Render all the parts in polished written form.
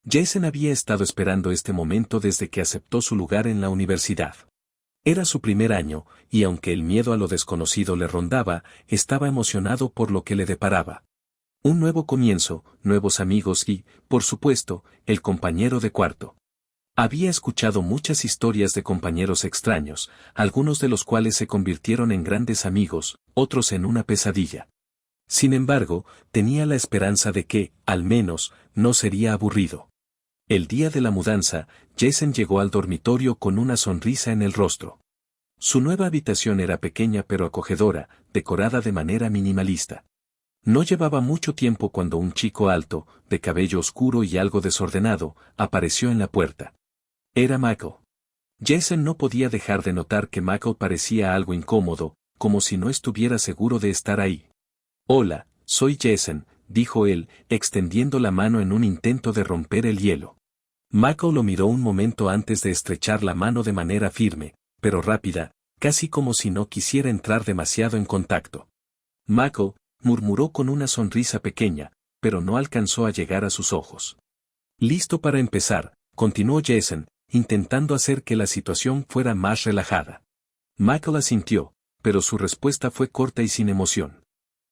Jason había estado esperando este momento desde que aceptó su lugar en la universidad. Era su primer año, y aunque el miedo a lo desconocido le rondaba, estaba emocionado por lo que le deparaba. Un nuevo comienzo, nuevos amigos y, por supuesto, el compañero de cuarto. Había escuchado muchas historias de compañeros extraños, algunos de los cuales se convirtieron en grandes amigos, otros en una pesadilla. Sin embargo, tenía la esperanza de que, al menos, no sería aburrido. El día de la mudanza, Jason llegó al dormitorio con una sonrisa en el rostro. Su nueva habitación era pequeña pero acogedora, decorada de manera minimalista. No llevaba mucho tiempo cuando un chico alto, de cabello oscuro y algo desordenado, apareció en la puerta. Era Michael. Jason no podía dejar de notar que Michael parecía algo incómodo, como si no estuviera seguro de estar ahí. «Hola, soy Jason», dijo él, extendiendo la mano en un intento de romper el hielo. Michael lo miró un momento antes de estrechar la mano de manera firme, pero rápida, casi como si no quisiera entrar demasiado en contacto. «Michael», murmuró con una sonrisa pequeña, pero no alcanzó a llegar a sus ojos. «Listo para empezar», continuó Jason, intentando hacer que la situación fuera más relajada. Michael asintió, pero su respuesta fue corta y sin emoción.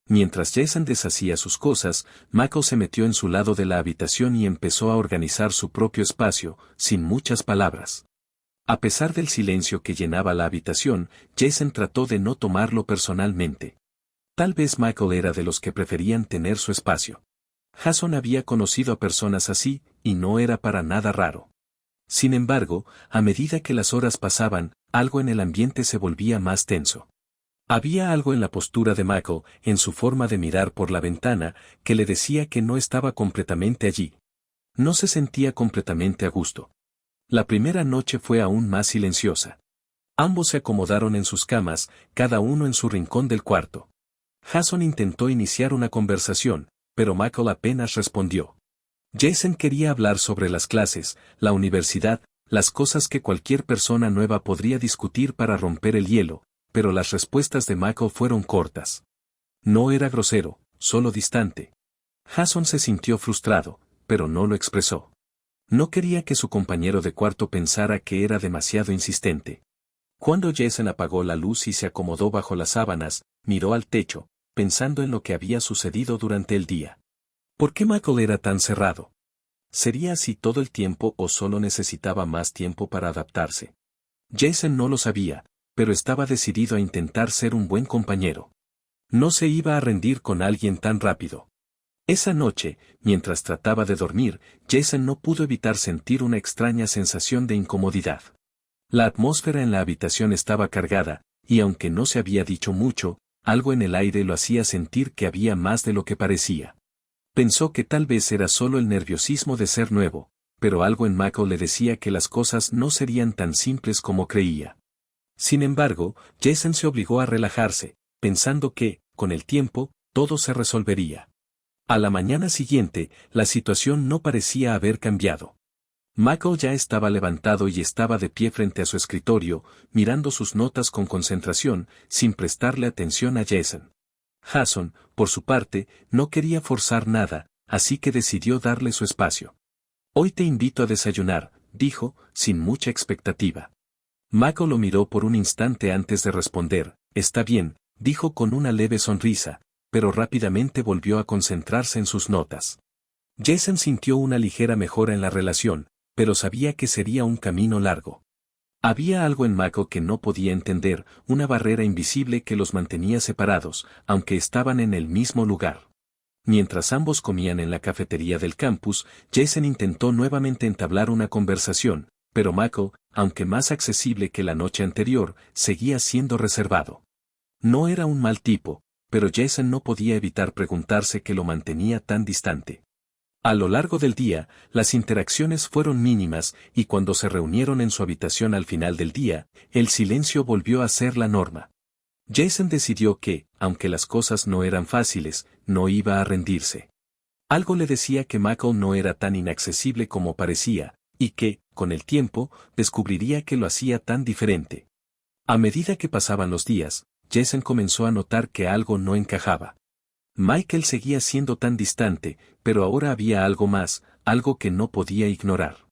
Mientras Jason deshacía sus cosas, Michael se metió en su lado de la habitación y empezó a organizar su propio espacio, sin muchas palabras. A pesar del silencio que llenaba la habitación, Jason trató de no tomarlo personalmente. Tal vez Michael era de los que preferían tener su espacio. Jason había conocido a personas así, y no era para nada raro. Sin embargo, a medida que las horas pasaban, algo en el ambiente se volvía más tenso. Había algo en la postura de Michael, en su forma de mirar por la ventana, que le decía que no estaba completamente allí. No se sentía completamente a gusto. La primera noche fue aún más silenciosa. Ambos se acomodaron en sus camas, cada uno en su rincón del cuarto. Jason intentó iniciar una conversación, pero Michael apenas respondió. Jason quería hablar sobre las clases, la universidad, las cosas que cualquier persona nueva podría discutir para romper el hielo, pero las respuestas de Michael fueron cortas. No era grosero, solo distante. Jason se sintió frustrado, pero no lo expresó. No quería que su compañero de cuarto pensara que era demasiado insistente. Cuando Jason apagó la luz y se acomodó bajo las sábanas, miró al techo, pensando en lo que había sucedido durante el día. ¿Por qué Michael era tan cerrado? ¿Sería así todo el tiempo o solo necesitaba más tiempo para adaptarse? Jason no lo sabía, pero estaba decidido a intentar ser un buen compañero. No se iba a rendir con alguien tan rápido. Esa noche, mientras trataba de dormir, Jason no pudo evitar sentir una extraña sensación de incomodidad. La atmósfera en la habitación estaba cargada, y aunque no se había dicho mucho, algo en el aire lo hacía sentir que había más de lo que parecía. Pensó que tal vez era solo el nerviosismo de ser nuevo, pero algo en Michael le decía que las cosas no serían tan simples como creía. Sin embargo, Jason se obligó a relajarse, pensando que, con el tiempo, todo se resolvería. A la mañana siguiente, la situación no parecía haber cambiado. Michael ya estaba levantado y estaba de pie frente a su escritorio, mirando sus notas con concentración, sin prestarle atención a Jason. Jason, por su parte, no quería forzar nada, así que decidió darle su espacio. «Hoy te invito a desayunar», dijo, sin mucha expectativa. Michael lo miró por un instante antes de responder. «Está bien», dijo con una leve sonrisa, pero rápidamente volvió a concentrarse en sus notas. Jason sintió una ligera mejora en la relación, pero sabía que sería un camino largo. Había algo en Michael que no podía entender, una barrera invisible que los mantenía separados, aunque estaban en el mismo lugar. Mientras ambos comían en la cafetería del campus, Jason intentó nuevamente entablar una conversación, pero Michael, aunque más accesible que la noche anterior, seguía siendo reservado. No era un mal tipo, pero Jason no podía evitar preguntarse qué lo mantenía tan distante. A lo largo del día, las interacciones fueron mínimas y cuando se reunieron en su habitación al final del día, el silencio volvió a ser la norma. Jason decidió que, aunque las cosas no eran fáciles, no iba a rendirse. Algo le decía que Michael no era tan inaccesible como parecía, y que, con el tiempo, descubriría que lo hacía tan diferente. A medida que pasaban los días, Jason comenzó a notar que algo no encajaba. Michael seguía siendo tan distante, pero ahora había algo más, algo que no podía ignorar.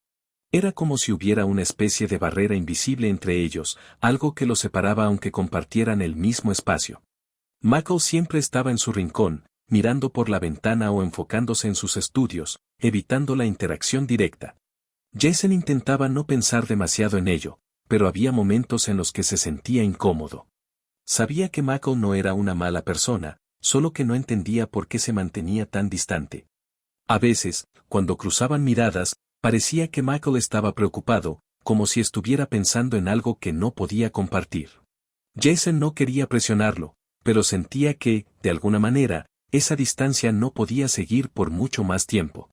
Era como si hubiera una especie de barrera invisible entre ellos, algo que los separaba aunque compartieran el mismo espacio. Michael siempre estaba en su rincón, mirando por la ventana o enfocándose en sus estudios, evitando la interacción directa. Jason intentaba no pensar demasiado en ello, pero había momentos en los que se sentía incómodo. Sabía que Michael no era una mala persona, solo que no entendía por qué se mantenía tan distante. A veces, cuando cruzaban miradas, parecía que Michael estaba preocupado, como si estuviera pensando en algo que no podía compartir. Jason no quería presionarlo, pero sentía que, de alguna manera, esa distancia no podía seguir por mucho más tiempo.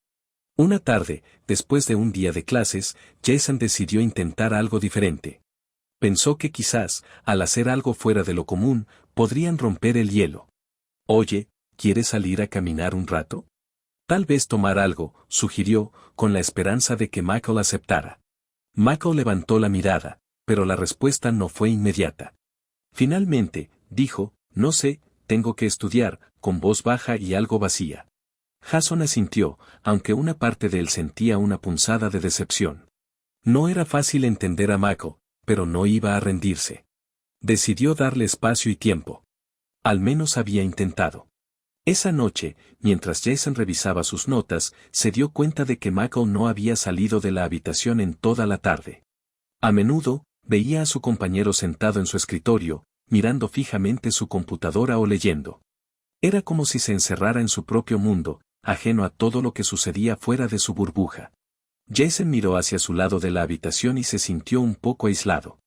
Una tarde, después de un día de clases, Jason decidió intentar algo diferente. Pensó que quizás, al hacer algo fuera de lo común, podrían romper el hielo. Oye, ¿quieres salir a caminar un rato? Tal vez tomar algo, sugirió, con la esperanza de que Michael aceptara. Michael levantó la mirada, pero la respuesta no fue inmediata. Finalmente, dijo, no sé, tengo que estudiar, con voz baja y algo vacía. Jason asintió, aunque una parte de él sentía una punzada de decepción. No era fácil entender a Michael, pero no iba a rendirse. Decidió darle espacio y tiempo. Al menos había intentado. Esa noche, mientras Jason revisaba sus notas, se dio cuenta de que Michael no había salido de la habitación en toda la tarde. A menudo, veía a su compañero sentado en su escritorio, mirando fijamente su computadora o leyendo. Era como si se encerrara en su propio mundo, ajeno a todo lo que sucedía fuera de su burbuja. Jason miró hacia su lado de la habitación y se sintió un poco aislado.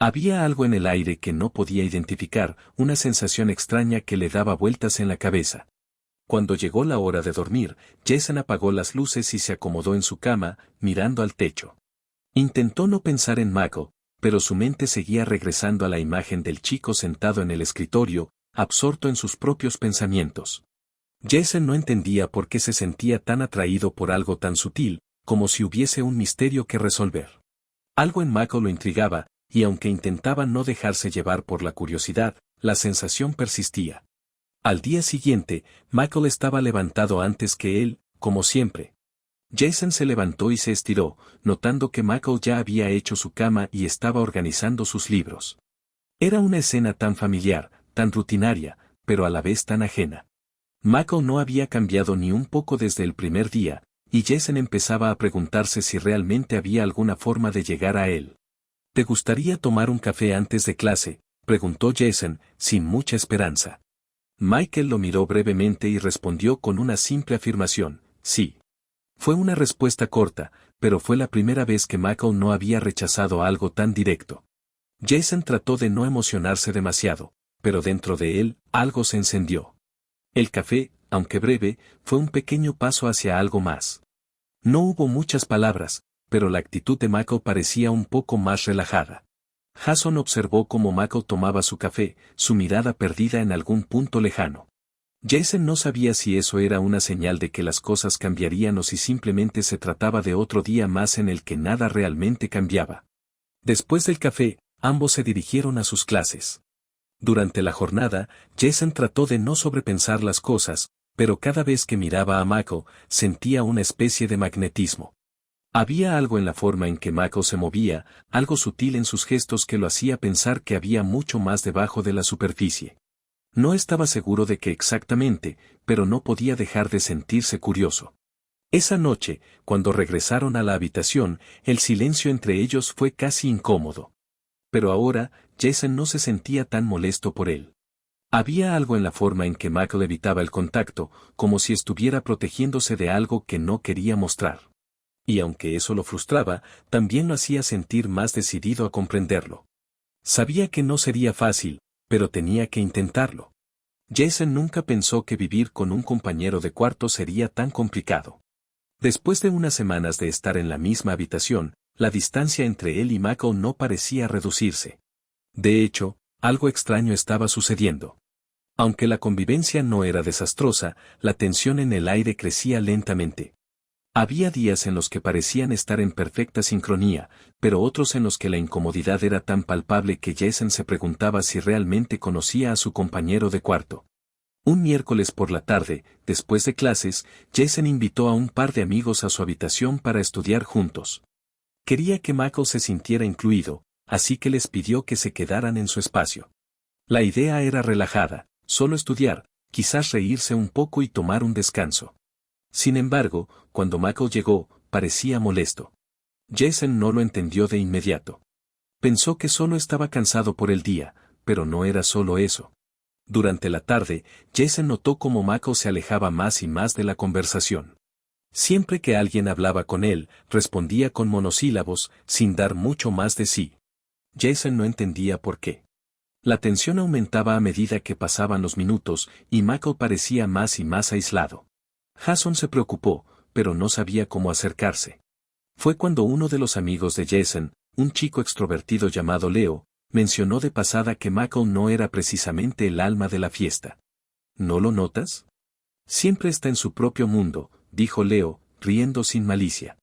Había algo en el aire que no podía identificar, una sensación extraña que le daba vueltas en la cabeza. Cuando llegó la hora de dormir, Jason apagó las luces y se acomodó en su cama, mirando al techo. Intentó no pensar en Michael, pero su mente seguía regresando a la imagen del chico sentado en el escritorio, absorto en sus propios pensamientos. Jason no entendía por qué se sentía tan atraído por algo tan sutil, como si hubiese un misterio que resolver. Algo en Michael lo intrigaba, y aunque intentaba no dejarse llevar por la curiosidad, la sensación persistía. Al día siguiente, Michael estaba levantado antes que él, como siempre. Jason se levantó y se estiró, notando que Michael ya había hecho su cama y estaba organizando sus libros. Era una escena tan familiar, tan rutinaria, pero a la vez tan ajena. Michael no había cambiado ni un poco desde el primer día, y Jason empezaba a preguntarse si realmente había alguna forma de llegar a él. ¿Te gustaría tomar un café antes de clase?, preguntó Jason, sin mucha esperanza. Michael lo miró brevemente y respondió con una simple afirmación, sí. Fue una respuesta corta, pero fue la primera vez que Michael no había rechazado algo tan directo. Jason trató de no emocionarse demasiado, pero dentro de él, algo se encendió. El café, aunque breve, fue un pequeño paso hacia algo más. No hubo muchas palabras, pero la actitud de Michael parecía un poco más relajada. Jason observó cómo Michael tomaba su café, su mirada perdida en algún punto lejano. Jason no sabía si eso era una señal de que las cosas cambiarían o si simplemente se trataba de otro día más en el que nada realmente cambiaba. Después del café, ambos se dirigieron a sus clases. Durante la jornada, Jason trató de no sobrepensar las cosas, pero cada vez que miraba a Michael, sentía una especie de magnetismo. Había algo en la forma en que Michael se movía, algo sutil en sus gestos que lo hacía pensar que había mucho más debajo de la superficie. No estaba seguro de qué exactamente, pero no podía dejar de sentirse curioso. Esa noche, cuando regresaron a la habitación, el silencio entre ellos fue casi incómodo. Pero ahora, Jason no se sentía tan molesto por él. Había algo en la forma en que Michael evitaba el contacto, como si estuviera protegiéndose de algo que no quería mostrar. Y aunque eso lo frustraba, también lo hacía sentir más decidido a comprenderlo. Sabía que no sería fácil, pero tenía que intentarlo. Jason nunca pensó que vivir con un compañero de cuarto sería tan complicado. Después de unas semanas de estar en la misma habitación, la distancia entre él y Michael no parecía reducirse. De hecho, algo extraño estaba sucediendo. Aunque la convivencia no era desastrosa, la tensión en el aire crecía lentamente. Había días en los que parecían estar en perfecta sincronía, pero otros en los que la incomodidad era tan palpable que Jason se preguntaba si realmente conocía a su compañero de cuarto. Un miércoles por la tarde, después de clases, Jason invitó a un par de amigos a su habitación para estudiar juntos. Quería que Michael se sintiera incluido, así que les pidió que se quedaran en su espacio. La idea era relajada, solo estudiar, quizás reírse un poco y tomar un descanso. Sin embargo, cuando Michael llegó, parecía molesto. Jason no lo entendió de inmediato. Pensó que solo estaba cansado por el día, pero no era solo eso. Durante la tarde, Jason notó cómo Michael se alejaba más y más de la conversación. Siempre que alguien hablaba con él, respondía con monosílabos, sin dar mucho más de sí. Jason no entendía por qué. La tensión aumentaba a medida que pasaban los minutos, y Michael parecía más y más aislado. Jason se preocupó, pero no sabía cómo acercarse. Fue cuando uno de los amigos de Jason, un chico extrovertido llamado Leo, mencionó de pasada que Michael no era precisamente el alma de la fiesta. ¿No lo notas? Siempre está en su propio mundo, dijo Leo, riendo sin malicia.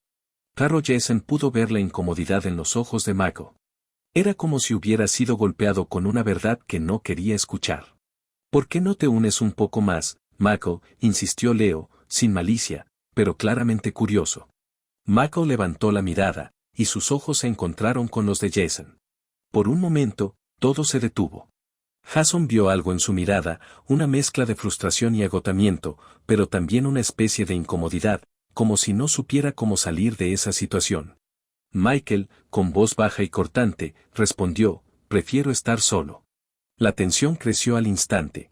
Claro, Jason pudo ver la incomodidad en los ojos de Michael. Era como si hubiera sido golpeado con una verdad que no quería escuchar. ¿Por qué no te unes un poco más, Michael?, insistió Leo, sin malicia, pero claramente curioso. Michael levantó la mirada, y sus ojos se encontraron con los de Jason. Por un momento, todo se detuvo. Jason vio algo en su mirada, una mezcla de frustración y agotamiento, pero también una especie de incomodidad, como si no supiera cómo salir de esa situación. Michael, con voz baja y cortante, respondió, «Prefiero estar solo». La tensión creció al instante.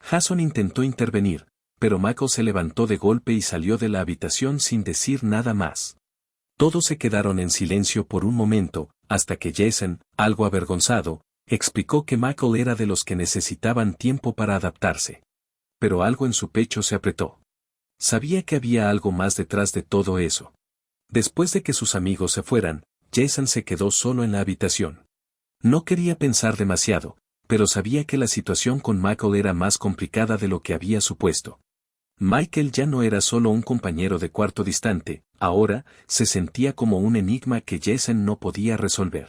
Jason intentó intervenir, pero Michael se levantó de golpe y salió de la habitación sin decir nada más. Todos se quedaron en silencio por un momento, hasta que Jason, algo avergonzado, explicó que Michael era de los que necesitaban tiempo para adaptarse. Pero algo en su pecho se apretó. Sabía que había algo más detrás de todo eso. Después de que sus amigos se fueran, Jason se quedó solo en la habitación. No quería pensar demasiado, pero sabía que la situación con Michael era más complicada de lo que había supuesto. Michael ya no era solo un compañero de cuarto distante, ahora, se sentía como un enigma que Jason no podía resolver.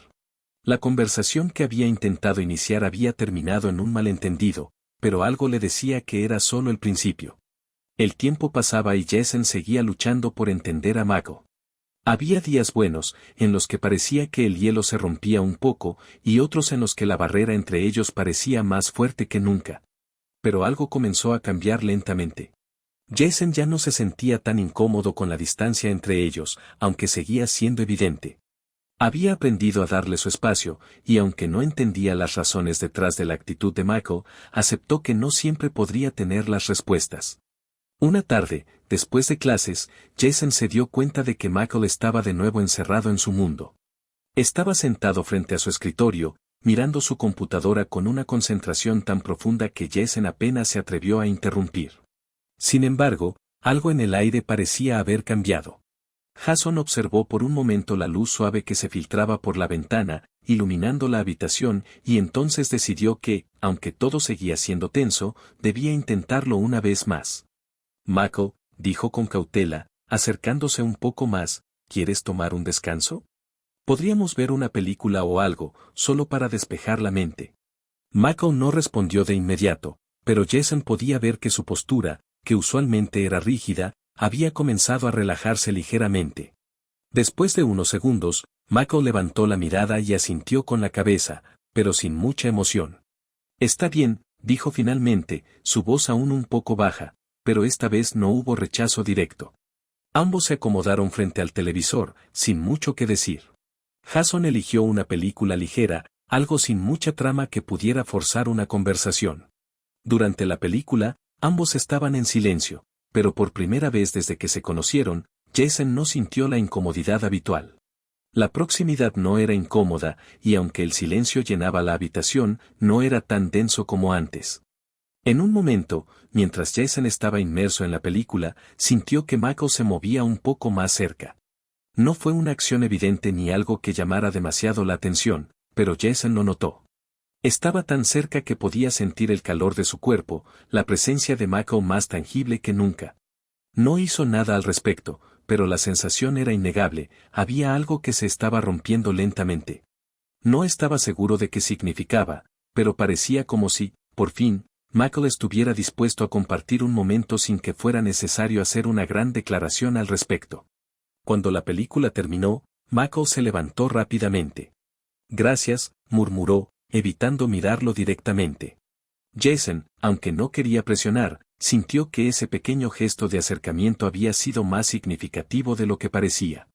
La conversación que había intentado iniciar había terminado en un malentendido, pero algo le decía que era solo el principio. El tiempo pasaba y Jason seguía luchando por entender a Michael. Había días buenos, en los que parecía que el hielo se rompía un poco, y otros en los que la barrera entre ellos parecía más fuerte que nunca. Pero algo comenzó a cambiar lentamente. Jason ya no se sentía tan incómodo con la distancia entre ellos, aunque seguía siendo evidente. Había aprendido a darle su espacio, y aunque no entendía las razones detrás de la actitud de Michael, aceptó que no siempre podría tener las respuestas. Una tarde, después de clases, Jason se dio cuenta de que Michael estaba de nuevo encerrado en su mundo. Estaba sentado frente a su escritorio, mirando su computadora con una concentración tan profunda que Jason apenas se atrevió a interrumpir. Sin embargo, algo en el aire parecía haber cambiado. Jason observó por un momento la luz suave que se filtraba por la ventana, iluminando la habitación, y entonces decidió que, aunque todo seguía siendo tenso, debía intentarlo una vez más. «Michael», dijo con cautela, acercándose un poco más, «¿quieres tomar un descanso? Podríamos ver una película o algo, solo para despejar la mente». Michael no respondió de inmediato, pero Jason podía ver que su postura, que usualmente era rígida, había comenzado a relajarse ligeramente. Después de unos segundos, Michael levantó la mirada y asintió con la cabeza, pero sin mucha emoción. «Está bien», dijo finalmente, su voz aún un poco baja, pero esta vez no hubo rechazo directo. Ambos se acomodaron frente al televisor, sin mucho que decir. Jason eligió una película ligera, algo sin mucha trama que pudiera forzar una conversación. Durante la película, ambos estaban en silencio, pero por primera vez desde que se conocieron, Jason no sintió la incomodidad habitual. La proximidad no era incómoda, y aunque el silencio llenaba la habitación, no era tan denso como antes. En un momento, mientras Jason estaba inmerso en la película, sintió que Michael se movía un poco más cerca. No fue una acción evidente ni algo que llamara demasiado la atención, pero Jason lo notó. Estaba tan cerca que podía sentir el calor de su cuerpo, la presencia de Michael más tangible que nunca. No hizo nada al respecto, pero la sensación era innegable, había algo que se estaba rompiendo lentamente. No estaba seguro de qué significaba, pero parecía como si, por fin, Michael estuviera dispuesto a compartir un momento sin que fuera necesario hacer una gran declaración al respecto. Cuando la película terminó, Michael se levantó rápidamente. Gracias, murmuró, evitando mirarlo directamente. Jason, aunque no quería presionar, sintió que ese pequeño gesto de acercamiento había sido más significativo de lo que parecía.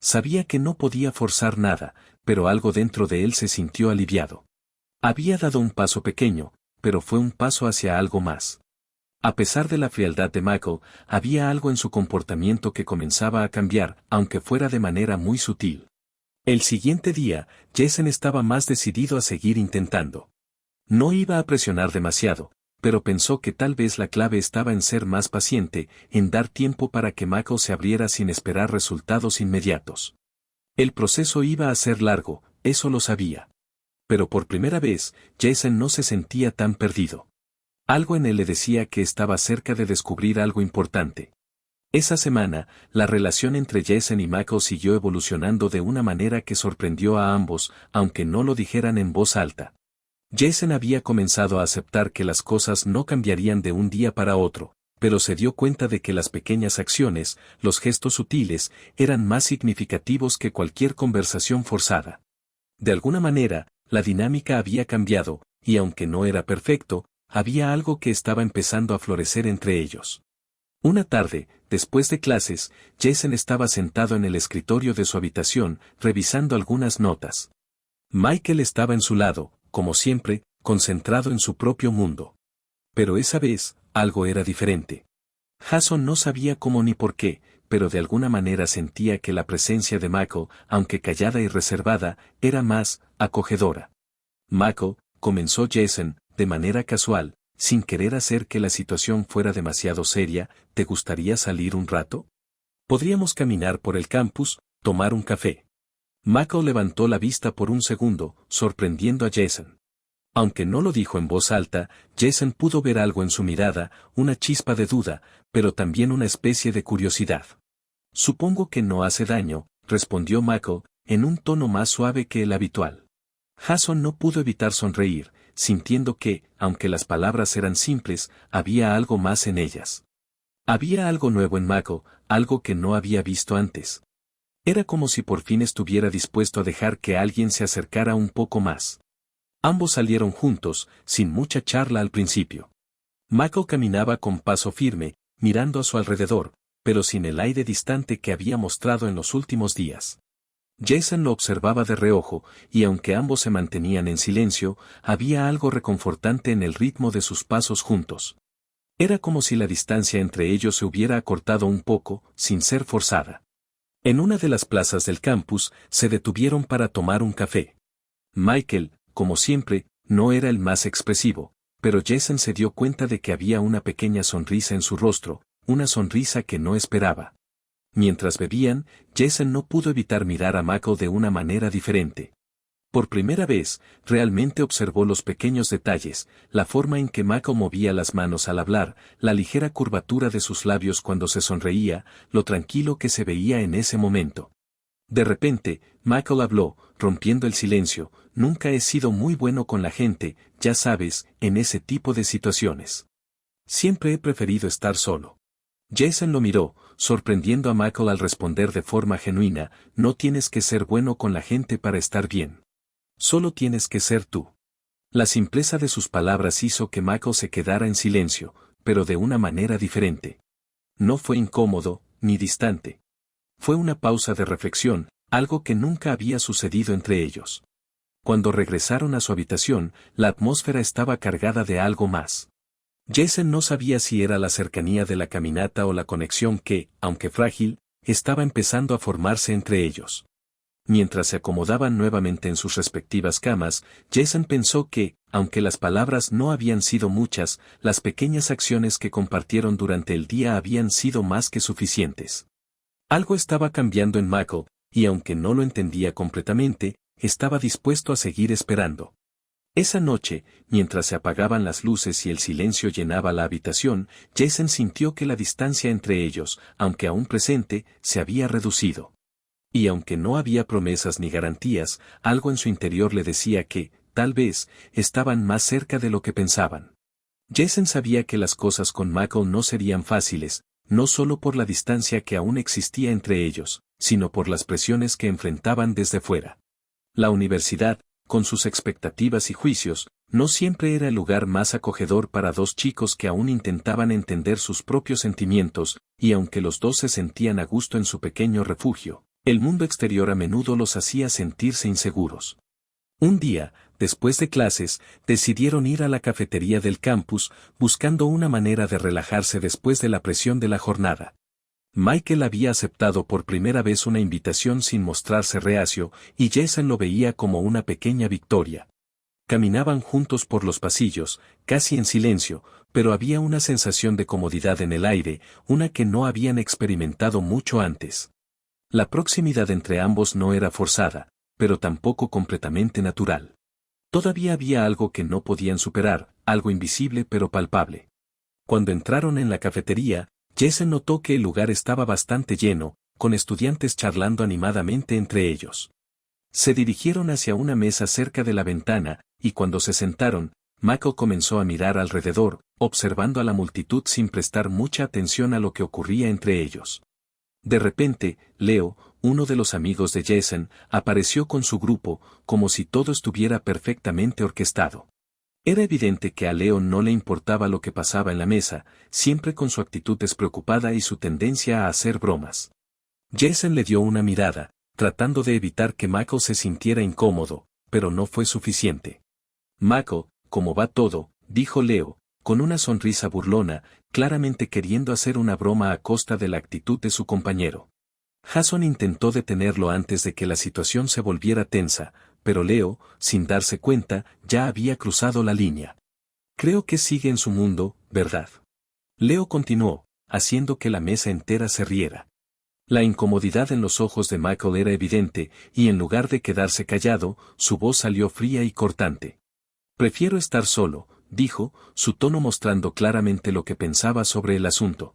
Sabía que no podía forzar nada, pero algo dentro de él se sintió aliviado. Había dado un paso pequeño, pero fue un paso hacia algo más. A pesar de la frialdad de Michael, había algo en su comportamiento que comenzaba a cambiar, aunque fuera de manera muy sutil. El siguiente día, Jason estaba más decidido a seguir intentando. No iba a presionar demasiado, pero pensó que tal vez la clave estaba en ser más paciente, en dar tiempo para que Michael se abriera sin esperar resultados inmediatos. El proceso iba a ser largo, eso lo sabía. Pero por primera vez, Jason no se sentía tan perdido. Algo en él le decía que estaba cerca de descubrir algo importante. Esa semana, la relación entre Jason y Michael siguió evolucionando de una manera que sorprendió a ambos, aunque no lo dijeran en voz alta. Jason había comenzado a aceptar que las cosas no cambiarían de un día para otro, pero se dio cuenta de que las pequeñas acciones, los gestos sutiles, eran más significativos que cualquier conversación forzada. De alguna manera, la dinámica había cambiado, y aunque no era perfecto, había algo que estaba empezando a florecer entre ellos. Una tarde, después de clases, Jason estaba sentado en el escritorio de su habitación, revisando algunas notas. Michael estaba en su lado, como siempre, concentrado en su propio mundo. Pero esa vez, algo era diferente. Jason no sabía cómo ni por qué, pero de alguna manera sentía que la presencia de Michael, aunque callada y reservada, era más acogedora. Michael, comenzó Jason, de manera casual, sin querer hacer que la situación fuera demasiado seria, ¿te gustaría salir un rato? Podríamos caminar por el campus, tomar un café. Michael levantó la vista por un segundo, sorprendiendo a Jason. Aunque no lo dijo en voz alta, Jason pudo ver algo en su mirada, una chispa de duda, pero también una especie de curiosidad. Supongo que no hace daño, respondió Michael, en un tono más suave que el habitual. Jason no pudo evitar sonreír, sintiendo que, aunque las palabras eran simples, había algo más en ellas. Había algo nuevo en Michael, algo que no había visto antes. Era como si por fin estuviera dispuesto a dejar que alguien se acercara un poco más. Ambos salieron juntos, sin mucha charla al principio. Michael caminaba con paso firme, mirando a su alrededor, pero sin el aire distante que había mostrado en los últimos días. Jason lo observaba de reojo, y aunque ambos se mantenían en silencio, había algo reconfortante en el ritmo de sus pasos juntos. Era como si la distancia entre ellos se hubiera acortado un poco, sin ser forzada. En una de las plazas del campus, se detuvieron para tomar un café. Michael, como siempre, no era el más expresivo, pero Jason se dio cuenta de que había una pequeña sonrisa en su rostro, una sonrisa que no esperaba. Mientras bebían, Jason no pudo evitar mirar a Michael de una manera diferente. Por primera vez, realmente observó los pequeños detalles, la forma en que Michael movía las manos al hablar, la ligera curvatura de sus labios cuando se sonreía, lo tranquilo que se veía en ese momento. De repente, Michael habló, rompiendo el silencio, nunca he sido muy bueno con la gente, ya sabes, en ese tipo de situaciones. Siempre he preferido estar solo. Jason lo miró, sorprendiendo a Michael al responder de forma genuina, no tienes que ser bueno con la gente para estar bien. Solo tienes que ser tú. La simpleza de sus palabras hizo que Michael se quedara en silencio, pero de una manera diferente. No fue incómodo, ni distante. Fue una pausa de reflexión, algo que nunca había sucedido entre ellos. Cuando regresaron a su habitación, la atmósfera estaba cargada de algo más. Jason no sabía si era la cercanía de la caminata o la conexión que, aunque frágil, estaba empezando a formarse entre ellos. Mientras se acomodaban nuevamente en sus respectivas camas, Jason pensó que, aunque las palabras no habían sido muchas, las pequeñas acciones que compartieron durante el día habían sido más que suficientes. Algo estaba cambiando en Michael, y aunque no lo entendía completamente, estaba dispuesto a seguir esperando. Esa noche, mientras se apagaban las luces y el silencio llenaba la habitación, Jason sintió que la distancia entre ellos, aunque aún presente, se había reducido. Y aunque no había promesas ni garantías, algo en su interior le decía que, tal vez, estaban más cerca de lo que pensaban. Jason sabía que las cosas con Michael no serían fáciles, no solo por la distancia que aún existía entre ellos, sino por las presiones que enfrentaban desde fuera. La universidad, con sus expectativas y juicios, no siempre era el lugar más acogedor para dos chicos que aún intentaban entender sus propios sentimientos, y aunque los dos se sentían a gusto en su pequeño refugio, el mundo exterior a menudo los hacía sentirse inseguros. Un día, después de clases, decidieron ir a la cafetería del campus, buscando una manera de relajarse después de la presión de la jornada. Michael había aceptado por primera vez una invitación sin mostrarse reacio, y Jason lo veía como una pequeña victoria. Caminaban juntos por los pasillos, casi en silencio, pero había una sensación de comodidad en el aire, una que no habían experimentado mucho antes. La proximidad entre ambos no era forzada, pero tampoco completamente natural. Todavía había algo que no podían superar, algo invisible pero palpable. Cuando entraron en la cafetería, Jason notó que el lugar estaba bastante lleno, con estudiantes charlando animadamente entre ellos. Se dirigieron hacia una mesa cerca de la ventana, y cuando se sentaron, Michael comenzó a mirar alrededor, observando a la multitud sin prestar mucha atención a lo que ocurría entre ellos. De repente, Leo, uno de los amigos de Jason, apareció con su grupo, como si todo estuviera perfectamente orquestado. Era evidente que a Leo no le importaba lo que pasaba en la mesa, siempre con su actitud despreocupada y su tendencia a hacer bromas. Jason le dio una mirada, tratando de evitar que Michael se sintiera incómodo, pero no fue suficiente. Michael, ¿cómo va todo?, dijo Leo, con una sonrisa burlona, claramente queriendo hacer una broma a costa de la actitud de su compañero. Jason intentó detenerlo antes de que la situación se volviera tensa, pero Leo, sin darse cuenta, ya había cruzado la línea. Creo que sigue en su mundo, ¿verdad? Leo continuó, haciendo que la mesa entera se riera. La incomodidad en los ojos de Michael era evidente, y en lugar de quedarse callado, su voz salió fría y cortante. Prefiero estar solo, dijo, su tono mostrando claramente lo que pensaba sobre el asunto.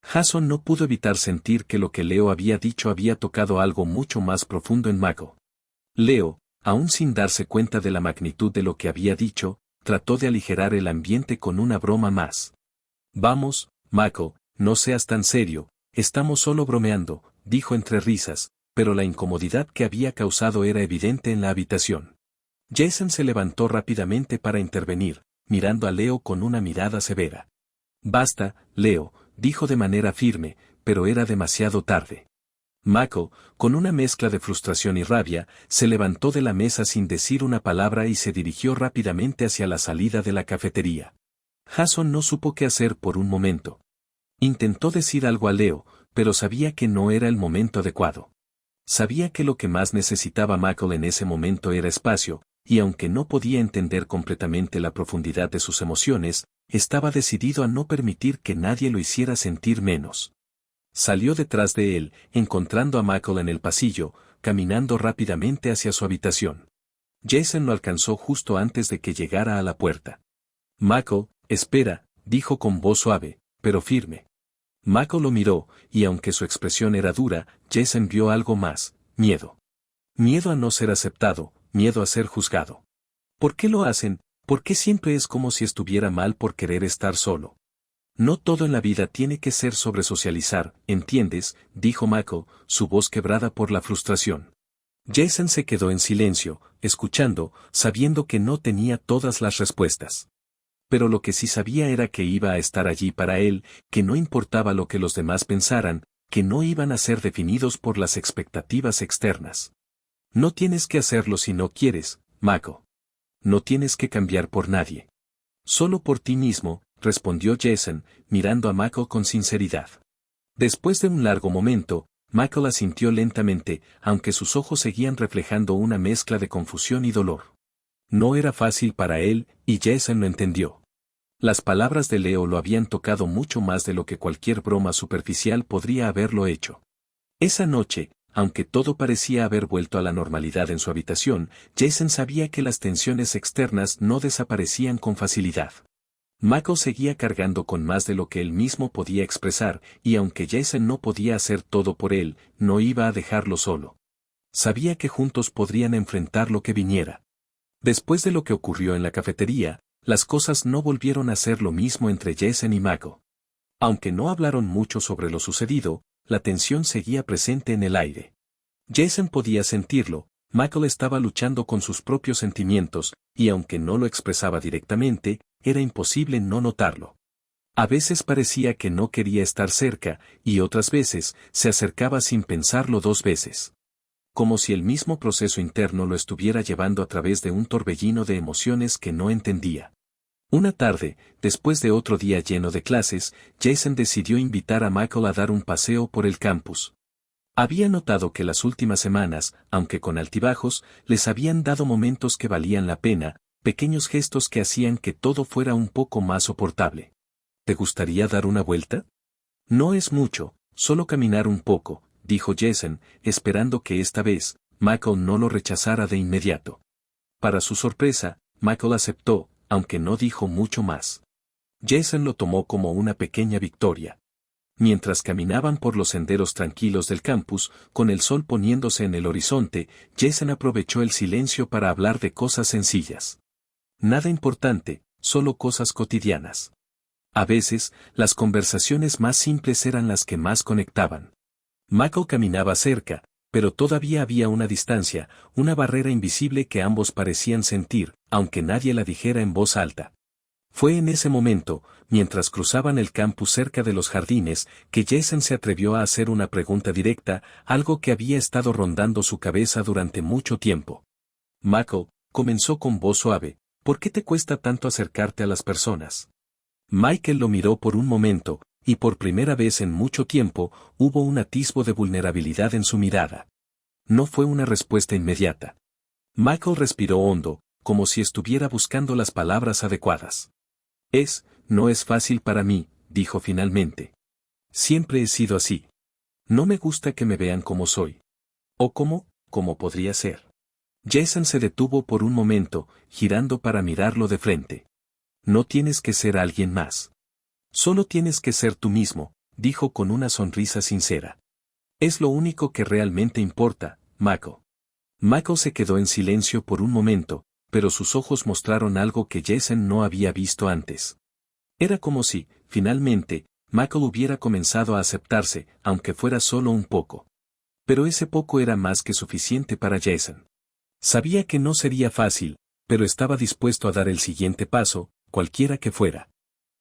Jason no pudo evitar sentir que lo que Leo había dicho había tocado algo mucho más profundo en Michael. Leo, aún sin darse cuenta de la magnitud de lo que había dicho, trató de aligerar el ambiente con una broma más. Vamos, Michael, no seas tan serio, estamos solo bromeando, dijo entre risas, pero la incomodidad que había causado era evidente en la habitación. Jason se levantó rápidamente para intervenir, mirando a Leo con una mirada severa. Basta, Leo, dijo de manera firme, pero era demasiado tarde. Michael, con una mezcla de frustración y rabia, se levantó de la mesa sin decir una palabra y se dirigió rápidamente hacia la salida de la cafetería. Jason no supo qué hacer por un momento. Intentó decir algo a Leo, pero sabía que no era el momento adecuado. Sabía que lo que más necesitaba Michael en ese momento era espacio, y aunque no podía entender completamente la profundidad de sus emociones, estaba decidido a no permitir que nadie lo hiciera sentir menos. Salió detrás de él, encontrando a Michael en el pasillo, caminando rápidamente hacia su habitación. Jason lo alcanzó justo antes de que llegara a la puerta. Michael, espera, dijo con voz suave, pero firme. Michael lo miró, y aunque su expresión era dura, Jason vio algo más, miedo. Miedo a no ser aceptado, miedo a ser juzgado. ¿Por qué lo hacen? ¿Por qué siempre es como si estuviera mal por querer estar solo? No todo en la vida tiene que ser sobre socializar, ¿entiendes?, dijo Michael, su voz quebrada por la frustración. Jason se quedó en silencio, escuchando, sabiendo que no tenía todas las respuestas. Pero lo que sí sabía era que iba a estar allí para él, que no importaba lo que los demás pensaran, que no iban a ser definidos por las expectativas externas. No tienes que hacerlo si no quieres, Michael. No tienes que cambiar por nadie. Solo por ti mismo, respondió Jason, mirando a Michael con sinceridad. Después de un largo momento, Michael asintió lentamente, aunque sus ojos seguían reflejando una mezcla de confusión y dolor. No era fácil para él, y Jason lo entendió. Las palabras de Leo lo habían tocado mucho más de lo que cualquier broma superficial podría haberlo hecho. Esa noche, aunque todo parecía haber vuelto a la normalidad en su habitación, Jason sabía que las tensiones externas no desaparecían con facilidad. Michael seguía cargando con más de lo que él mismo podía expresar, y aunque Jason no podía hacer todo por él, no iba a dejarlo solo. Sabía que juntos podrían enfrentar lo que viniera. Después de lo que ocurrió en la cafetería, Las cosas no volvieron a ser lo mismo entre Jason y Michael. Aunque no hablaron mucho sobre lo sucedido, la tensión seguía presente en el aire. Jason podía sentirlo, Michael estaba luchando con sus propios sentimientos, y aunque no lo expresaba directamente, era imposible no notarlo. A veces parecía que no quería estar cerca, y otras veces se acercaba sin pensarlo dos veces. Como si el mismo proceso interno lo estuviera llevando a través de un torbellino de emociones que no entendía. Una tarde, después de otro día lleno de clases, Jason decidió invitar a Michael a dar un paseo por el campus. Había notado que las últimas semanas, aunque con altibajos, les habían dado momentos que valían la pena, pequeños gestos que hacían que todo fuera un poco más soportable. ¿Te gustaría dar una vuelta? No es mucho, solo caminar un poco, dijo Jason, esperando que esta vez, Michael no lo rechazara de inmediato. Para su sorpresa, Michael aceptó, aunque no dijo mucho más. Jason lo tomó como una pequeña victoria. Mientras caminaban por los senderos tranquilos del campus, con el sol poniéndose en el horizonte, Jason aprovechó el silencio para hablar de cosas sencillas. Nada importante, solo cosas cotidianas. A veces, las conversaciones más simples eran las que más conectaban. Michael caminaba cerca, pero todavía había una distancia, una barrera invisible que ambos parecían sentir, aunque nadie la dijera en voz alta. Fue en ese momento, mientras cruzaban el campus cerca de los jardines, que Jason se atrevió a hacer una pregunta directa, algo que había estado rondando su cabeza durante mucho tiempo. Michael, comenzó con voz suave, ¿por qué te cuesta tanto acercarte a las personas? Michael lo miró por un momento, y por primera vez en mucho tiempo, hubo un atisbo de vulnerabilidad en su mirada. No fue una respuesta inmediata. Michael respiró hondo, como si estuviera buscando las palabras adecuadas. No es fácil para mí, dijo finalmente. Siempre he sido así. No me gusta que me vean como soy. ¿O cómo podría ser? Jason se detuvo por un momento, girando para mirarlo de frente. No tienes que ser alguien más. Solo tienes que ser tú mismo, dijo con una sonrisa sincera. Es lo único que realmente importa, Michael. Michael se quedó en silencio por un momento, pero sus ojos mostraron algo que Jason no había visto antes. Era como si, finalmente, Michael hubiera comenzado a aceptarse, aunque fuera solo un poco. Pero ese poco era más que suficiente para Jason. Sabía que no sería fácil, pero estaba dispuesto a dar el siguiente paso, cualquiera que fuera.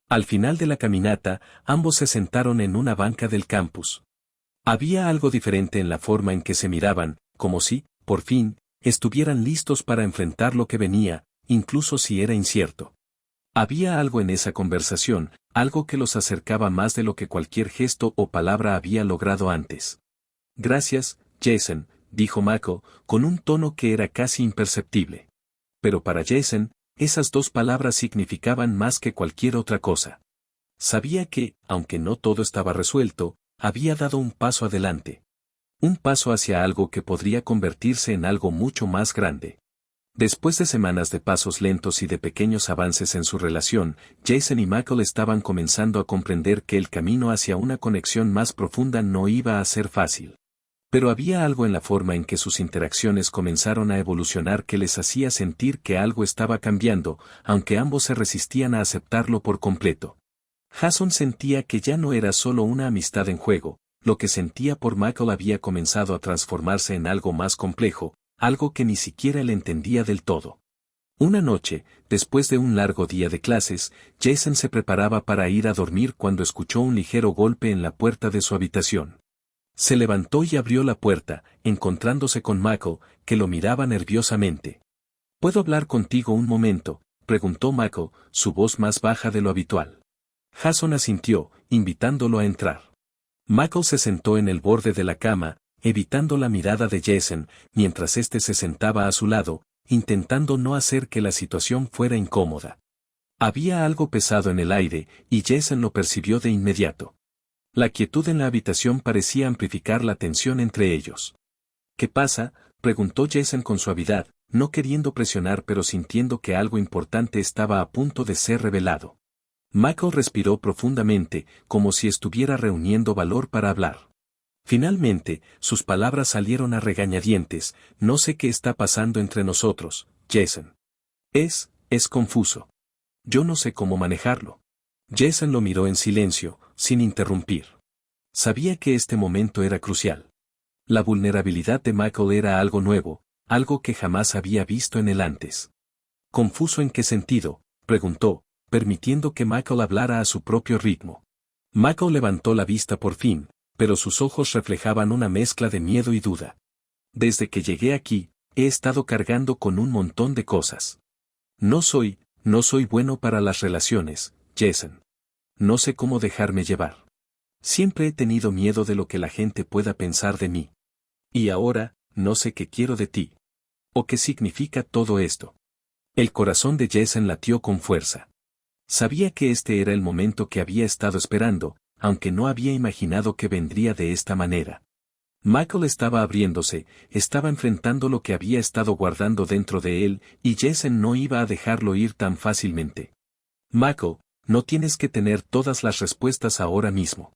Al final de la caminata, ambos se sentaron en una banca del campus. Había algo diferente en la forma en que se miraban, como si, por fin, estuvieran listos para enfrentar lo que venía, incluso si era incierto. Había algo en esa conversación, algo que los acercaba más de lo que cualquier gesto o palabra había logrado antes. Gracias, Jason, dijo Michael, con un tono que era casi imperceptible. Pero para Jason, esas dos palabras significaban más que cualquier otra cosa. Sabía que, aunque no todo estaba resuelto, había dado un paso adelante. Un paso hacia algo que podría convertirse en algo mucho más grande. Después de semanas de pasos lentos y de pequeños avances en su relación, Jason y Michael estaban comenzando a comprender que el camino hacia una conexión más profunda no iba a ser fácil. Pero había algo en la forma en que sus interacciones comenzaron a evolucionar que les hacía sentir que algo estaba cambiando, aunque ambos se resistían a aceptarlo por completo. Jason sentía que ya no era solo una amistad en juego, lo que sentía por Michael había comenzado a transformarse en algo más complejo, algo que ni siquiera él entendía del todo. Una noche, después de un largo día de clases, Jason se preparaba para ir a dormir cuando escuchó un ligero golpe en la puerta de su habitación. Se levantó y abrió la puerta, encontrándose con Michael, que lo miraba nerviosamente. ¿Puedo hablar contigo un momento?, preguntó Michael, su voz más baja de lo habitual. Jason asintió, invitándolo a entrar. Michael se sentó en el borde de la cama, evitando la mirada de Jason, mientras éste se sentaba a su lado, intentando no hacer que la situación fuera incómoda. Había algo pesado en el aire, y Jason lo percibió de inmediato. La quietud en la habitación parecía amplificar la tensión entre ellos. ¿Qué pasa?, preguntó Jason con suavidad, no queriendo presionar pero sintiendo que algo importante estaba a punto de ser revelado. Michael respiró profundamente, como si estuviera reuniendo valor para hablar. Finalmente, sus palabras salieron a regañadientes, no sé qué está pasando entre nosotros, Jason. Es confuso. Yo no sé cómo manejarlo. Jason lo miró en silencio, sin interrumpir. Sabía que este momento era crucial. La vulnerabilidad de Michael era algo nuevo, algo que jamás había visto en él antes. ¿Confuso en qué sentido?, preguntó, permitiendo que Michael hablara a su propio ritmo. Michael levantó la vista por fin, pero sus ojos reflejaban una mezcla de miedo y duda. Desde que llegué aquí, he estado cargando con un montón de cosas. No soy bueno para las relaciones, Jason. No sé cómo dejarme llevar. Siempre he tenido miedo de lo que la gente pueda pensar de mí. Y ahora, no sé qué quiero de ti. ¿O qué significa todo esto? El corazón de Jason latió con fuerza. Sabía que este era el momento que había estado esperando, aunque no había imaginado que vendría de esta manera. Michael estaba abriéndose, estaba enfrentando lo que había estado guardando dentro de él, y Jason no iba a dejarlo ir tan fácilmente. Michael, no tienes que tener todas las respuestas ahora mismo.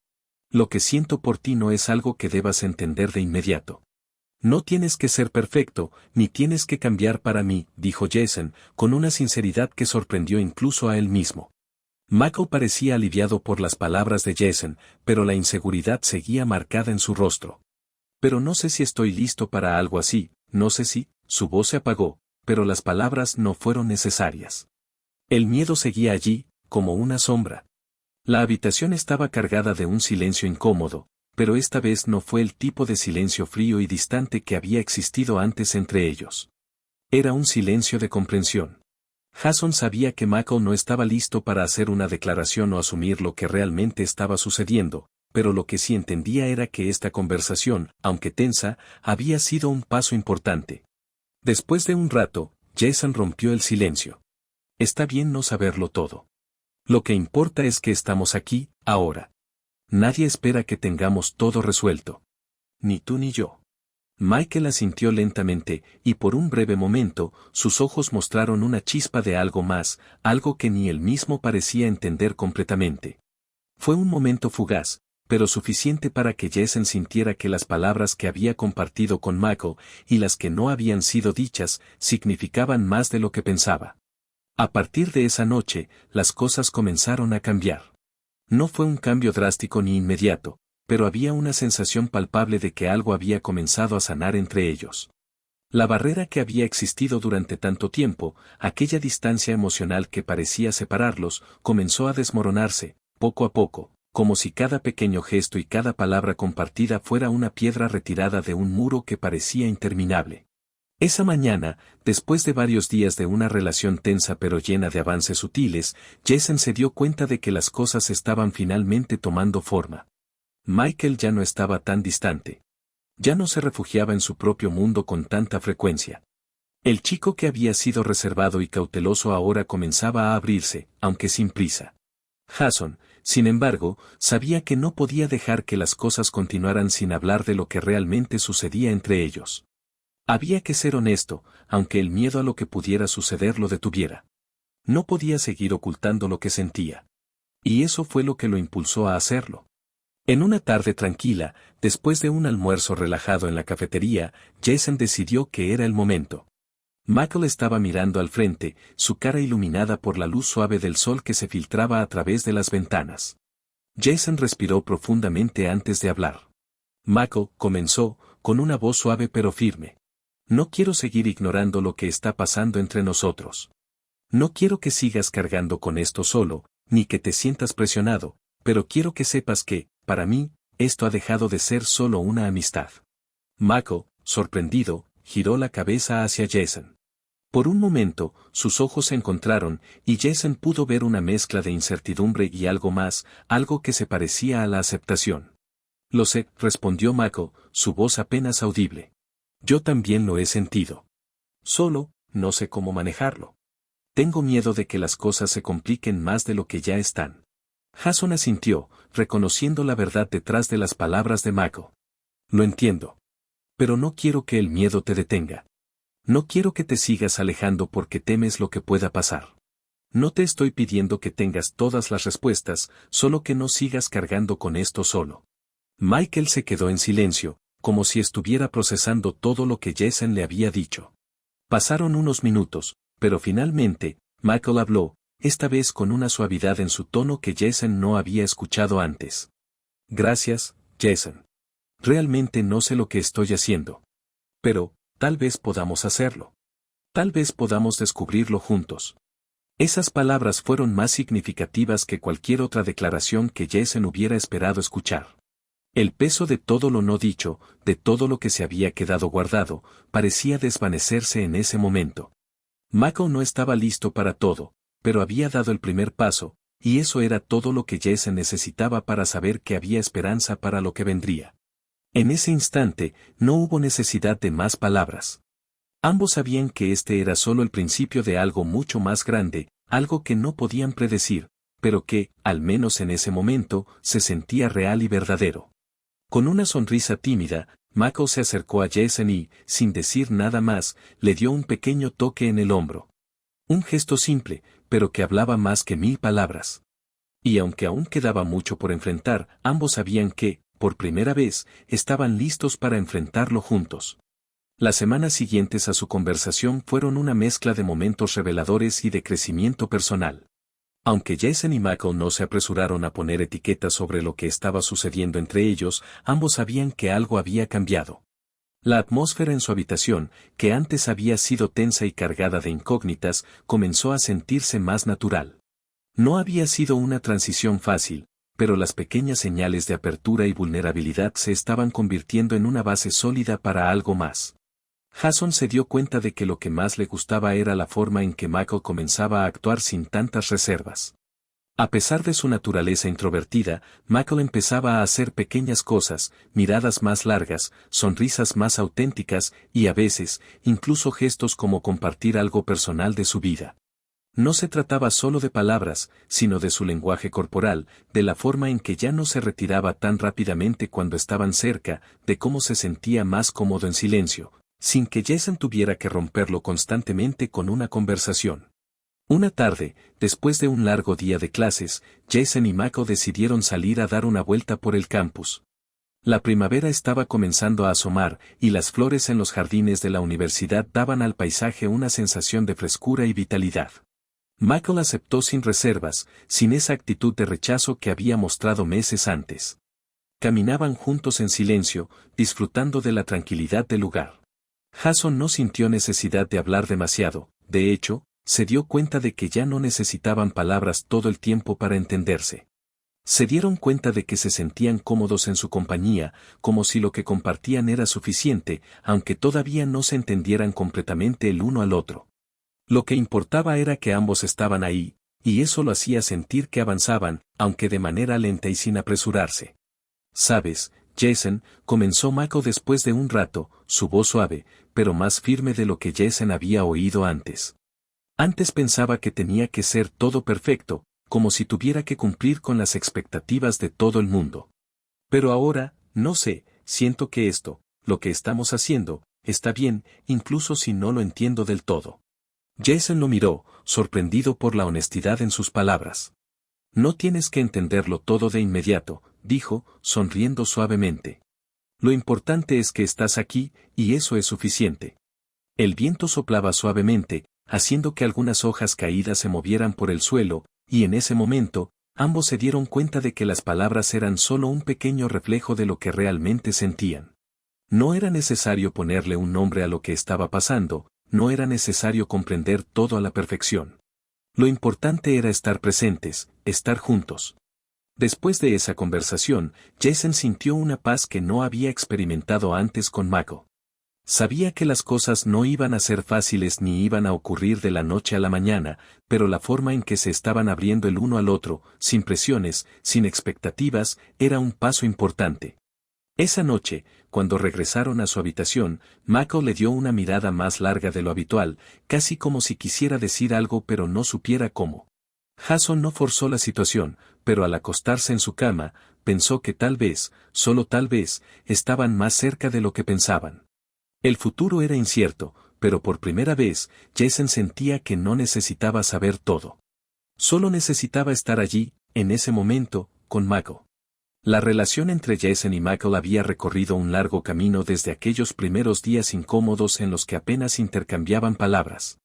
Lo que siento por ti no es algo que debas entender de inmediato. No tienes que ser perfecto, ni tienes que cambiar para mí, dijo Jason, con una sinceridad que sorprendió incluso a él mismo. Michael parecía aliviado por las palabras de Jason, pero la inseguridad seguía marcada en su rostro. Pero no sé si estoy listo para algo así, no sé si, su voz se apagó, pero las palabras no fueron necesarias. El miedo seguía allí, como una sombra. La habitación estaba cargada de un silencio incómodo, pero esta vez no fue el tipo de silencio frío y distante que había existido antes entre ellos. Era un silencio de comprensión. Jason sabía que Michael no estaba listo para hacer una declaración o asumir lo que realmente estaba sucediendo, pero lo que sí entendía era que esta conversación, aunque tensa, había sido un paso importante. Después de un rato, Jason rompió el silencio. Está bien no saberlo todo. Lo que importa es que estamos aquí, ahora. Nadie espera que tengamos todo resuelto. Ni tú ni yo. Michael asintió lentamente, y por un breve momento, sus ojos mostraron una chispa de algo más, algo que ni él mismo parecía entender completamente. Fue un momento fugaz, pero suficiente para que Jason sintiera que las palabras que había compartido con Michael, y las que no habían sido dichas, significaban más de lo que pensaba. A partir de esa noche, las cosas comenzaron a cambiar. No fue un cambio drástico ni inmediato, pero había una sensación palpable de que algo había comenzado a sanar entre ellos. La barrera que había existido durante tanto tiempo, aquella distancia emocional que parecía separarlos, comenzó a desmoronarse, poco a poco, como si cada pequeño gesto y cada palabra compartida fuera una piedra retirada de un muro que parecía interminable. Esa mañana, después de varios días de una relación tensa pero llena de avances sutiles, Jason se dio cuenta de que las cosas estaban finalmente tomando forma. Michael ya no estaba tan distante. Ya no se refugiaba en su propio mundo con tanta frecuencia. El chico que había sido reservado y cauteloso ahora comenzaba a abrirse, aunque sin prisa. Jason, sin embargo, sabía que no podía dejar que las cosas continuaran sin hablar de lo que realmente sucedía entre ellos. Había que ser honesto, aunque el miedo a lo que pudiera suceder lo detuviera. No podía seguir ocultando lo que sentía. Y eso fue lo que lo impulsó a hacerlo. En una tarde tranquila, después de un almuerzo relajado en la cafetería, Jason decidió que era el momento. Michael estaba mirando al frente, su cara iluminada por la luz suave del sol que se filtraba a través de las ventanas. Jason respiró profundamente antes de hablar. Michael, comenzó, con una voz suave pero firme. No quiero seguir ignorando lo que está pasando entre nosotros. No quiero que sigas cargando con esto solo, ni que te sientas presionado, pero quiero que sepas que, para mí, esto ha dejado de ser solo una amistad. Michael, sorprendido, giró la cabeza hacia Jason. Por un momento, sus ojos se encontraron, y Jason pudo ver una mezcla de incertidumbre y algo más, algo que se parecía a la aceptación. Lo sé, respondió Michael, su voz apenas audible. Yo también lo he sentido. Solo, no sé cómo manejarlo. Tengo miedo de que las cosas se compliquen más de lo que ya están. Jason asintió, reconociendo la verdad detrás de las palabras de Michael. Lo entiendo. Pero no quiero que el miedo te detenga. No quiero que te sigas alejando porque temes lo que pueda pasar. No te estoy pidiendo que tengas todas las respuestas, solo que no sigas cargando con esto solo. Michael se quedó en silencio, como si estuviera procesando todo lo que Jason le había dicho. Pasaron unos minutos, pero finalmente, Michael habló, esta vez con una suavidad en su tono que Jason no había escuchado antes. Gracias, Jason. Realmente no sé lo que estoy haciendo. Pero, tal vez podamos hacerlo. Tal vez podamos descubrirlo juntos. Esas palabras fueron más significativas que cualquier otra declaración que Jason hubiera esperado escuchar. El peso de todo lo no dicho, de todo lo que se había quedado guardado, parecía desvanecerse en ese momento. Mako no estaba listo para todo, pero había dado el primer paso, y eso era todo lo que Jason necesitaba para saber que había esperanza para lo que vendría. En ese instante, no hubo necesidad de más palabras. Ambos sabían que este era solo el principio de algo mucho más grande, algo que no podían predecir, pero que, al menos en ese momento, se sentía real y verdadero. Con una sonrisa tímida, Mako se acercó a Jason y, sin decir nada más, le dio un pequeño toque en el hombro. Un gesto simple, pero que hablaba más que 1000 palabras. Y aunque aún quedaba mucho por enfrentar, ambos sabían que, por primera vez, estaban listos para enfrentarlo juntos. Las semanas siguientes a su conversación fueron una mezcla de momentos reveladores y de crecimiento personal. Aunque Jason y Mako no se apresuraron a poner etiquetas sobre lo que estaba sucediendo entre ellos, ambos sabían que algo había cambiado. La atmósfera en su habitación, que antes había sido tensa y cargada de incógnitas, comenzó a sentirse más natural. No había sido una transición fácil, pero las pequeñas señales de apertura y vulnerabilidad se estaban convirtiendo en una base sólida para algo más. Jason se dio cuenta de que lo que más le gustaba era la forma en que Mako comenzaba a actuar sin tantas reservas. A pesar de su naturaleza introvertida, Mako empezaba a hacer pequeñas cosas, miradas más largas, sonrisas más auténticas y a veces, incluso gestos como compartir algo personal de su vida. No se trataba solo de palabras, sino de su lenguaje corporal, de la forma en que ya no se retiraba tan rápidamente cuando estaban cerca, de cómo se sentía más cómodo en silencio, sin que Jason tuviera que romperlo constantemente con una conversación. Una tarde, después de un largo día de clases, Jason y Mako decidieron salir a dar una vuelta por el campus. La primavera estaba comenzando a asomar, y las flores en los jardines de la universidad daban al paisaje una sensación de frescura y vitalidad. Mako aceptó sin reservas, sin esa actitud de rechazo que había mostrado meses antes. Caminaban juntos en silencio, disfrutando de la tranquilidad del lugar. Jason no sintió necesidad de hablar demasiado, de hecho, se dio cuenta de que ya no necesitaban palabras todo el tiempo para entenderse. Se dieron cuenta de que se sentían cómodos en su compañía, como si lo que compartían era suficiente, aunque todavía no se entendieran completamente el uno al otro. Lo que importaba era que ambos estaban ahí, y eso lo hacía sentir que avanzaban, aunque de manera lenta y sin apresurarse. «¿Sabes, Jason?», comenzó Mako después de un rato, su voz suave, pero más firme de lo que Jason había oído antes. Antes pensaba que tenía que ser todo perfecto, como si tuviera que cumplir con las expectativas de todo el mundo. Pero ahora, no sé, siento que esto, lo que estamos haciendo, está bien, incluso si no lo entiendo del todo. Jason lo miró, sorprendido por la honestidad en sus palabras. «No tienes que entenderlo todo de inmediato», dijo, sonriendo suavemente. «Lo importante es que estás aquí, y eso es suficiente». El viento soplaba suavemente, haciendo que algunas hojas caídas se movieran por el suelo, y en ese momento, ambos se dieron cuenta de que las palabras eran solo un pequeño reflejo de lo que realmente sentían. No era necesario ponerle un nombre a lo que estaba pasando, no era necesario comprender todo a la perfección. Lo importante era estar presentes, estar juntos. Después de esa conversación, Jason sintió una paz que no había experimentado antes con Mako. Sabía que las cosas no iban a ser fáciles ni iban a ocurrir de la noche a la mañana, pero la forma en que se estaban abriendo el uno al otro, sin presiones, sin expectativas, era un paso importante. Esa noche, cuando regresaron a su habitación, Mako le dio una mirada más larga de lo habitual, casi como si quisiera decir algo pero no supiera cómo. Jason no forzó la situación, pero al acostarse en su cama, pensó que tal vez, solo tal vez, estaban más cerca de lo que pensaban. El futuro era incierto, pero por primera vez, Jason sentía que no necesitaba saber todo. Solo necesitaba estar allí, en ese momento, con Mako. La relación entre Jason y Mako había recorrido un largo camino desde aquellos primeros días incómodos en los que apenas intercambiaban palabras.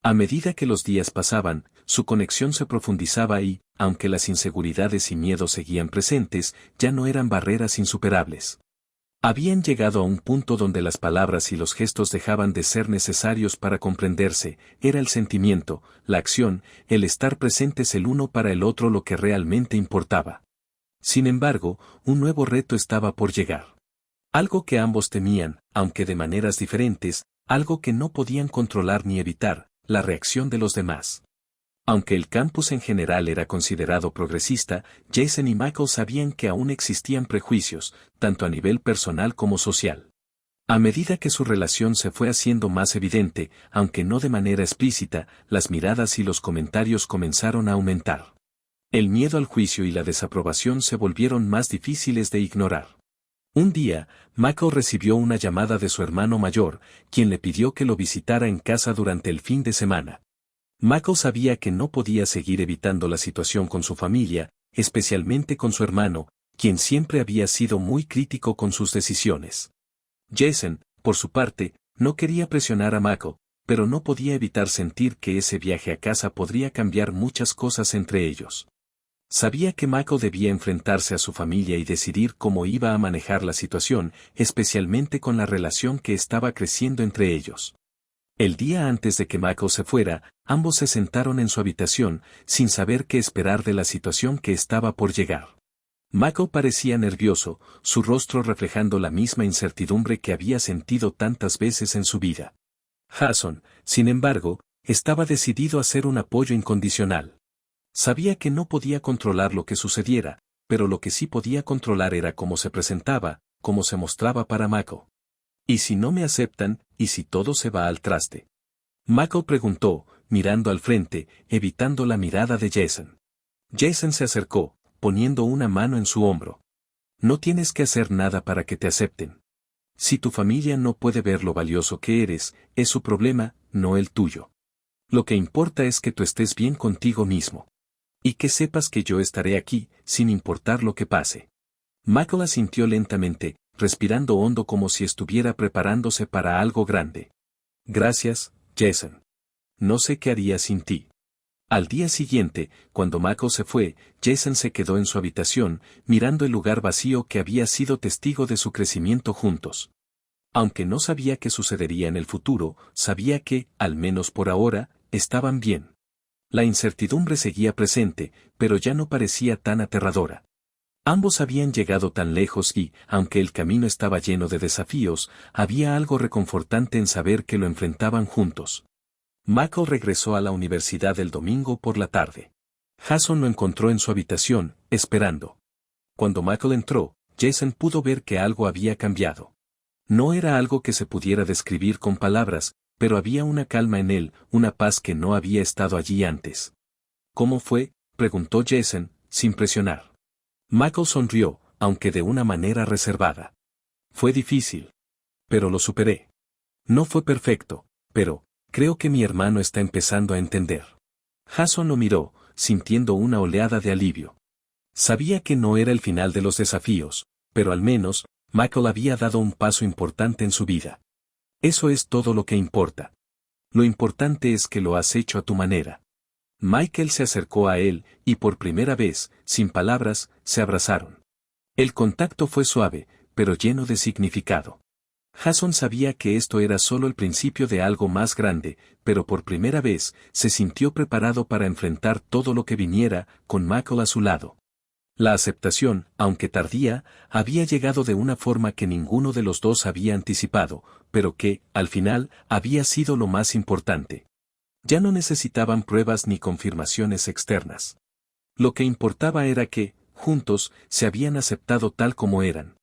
A medida que los días pasaban, su conexión se profundizaba y, aunque las inseguridades y miedos seguían presentes, ya no eran barreras insuperables. Habían llegado a un punto donde las palabras y los gestos dejaban de ser necesarios para comprenderse, era el sentimiento, la acción, el estar presentes el uno para el otro lo que realmente importaba. Sin embargo, un nuevo reto estaba por llegar. Algo que ambos temían, aunque de maneras diferentes, algo que no podían controlar ni evitar, la reacción de los demás. Aunque el campus en general era considerado progresista, Jason y Michael sabían que aún existían prejuicios, tanto a nivel personal como social. A medida que su relación se fue haciendo más evidente, aunque no de manera explícita, las miradas y los comentarios comenzaron a aumentar. El miedo al juicio y la desaprobación se volvieron más difíciles de ignorar. Un día, Michael recibió una llamada de su hermano mayor, quien le pidió que lo visitara en casa durante el fin de semana. Michael sabía que no podía seguir evitando la situación con su familia, especialmente con su hermano, quien siempre había sido muy crítico con sus decisiones. Jason, por su parte, no quería presionar a Michael, pero no podía evitar sentir que ese viaje a casa podría cambiar muchas cosas entre ellos. Sabía que Michael debía enfrentarse a su familia y decidir cómo iba a manejar la situación, especialmente con la relación que estaba creciendo entre ellos. El día antes de que Michael se fuera, ambos se sentaron en su habitación, sin saber qué esperar de la situación que estaba por llegar. Michael parecía nervioso, su rostro reflejando la misma incertidumbre que había sentido tantas veces en su vida. Jason, sin embargo, estaba decidido a ser un apoyo incondicional. Sabía que no podía controlar lo que sucediera, pero lo que sí podía controlar era cómo se presentaba, cómo se mostraba para Michael. ¿Y si no me aceptan, y si todo se va al traste? Michael preguntó, mirando al frente, evitando la mirada de Jason. Jason se acercó, poniendo una mano en su hombro. No tienes que hacer nada para que te acepten. Si tu familia no puede ver lo valioso que eres, es su problema, no el tuyo. Lo que importa es que tú estés bien contigo mismo. Y que sepas que yo estaré aquí, sin importar lo que pase. Michael asintió lentamente, respirando hondo como si estuviera preparándose para algo grande. Gracias, Jason. No sé qué haría sin ti. Al día siguiente, cuando Michael se fue, Jason se quedó en su habitación, mirando el lugar vacío que había sido testigo de su crecimiento juntos. Aunque no sabía qué sucedería en el futuro, sabía que, al menos por ahora, estaban bien. La incertidumbre seguía presente, pero ya no parecía tan aterradora. Ambos habían llegado tan lejos y, aunque el camino estaba lleno de desafíos, había algo reconfortante en saber que lo enfrentaban juntos. Michael regresó a la universidad el domingo por la tarde. Jason lo encontró en su habitación, esperando. Cuando Michael entró, Jason pudo ver que algo había cambiado. No era algo que se pudiera describir con palabras, pero había una calma en él, una paz que no había estado allí antes. ¿Cómo fue?, preguntó Jason, sin presionar. Michael sonrió, aunque de una manera reservada. Fue difícil. Pero lo superé. No fue perfecto, pero, creo que mi hermano está empezando a entender. Jason lo miró, sintiendo una oleada de alivio. Sabía que no era el final de los desafíos, pero al menos, Michael había dado un paso importante en su vida. Eso es todo lo que importa. Lo importante es que lo has hecho a tu manera. Michael se acercó a él, y por primera vez, sin palabras, se abrazaron. El contacto fue suave, pero lleno de significado. Jason sabía que esto era solo el principio de algo más grande, pero por primera vez, se sintió preparado para enfrentar todo lo que viniera, con Michael a su lado. La aceptación, aunque tardía, había llegado de una forma que ninguno de los dos había anticipado, pero que, al final, había sido lo más importante. Ya no necesitaban pruebas ni confirmaciones externas. Lo que importaba era que, juntos, se habían aceptado tal como eran.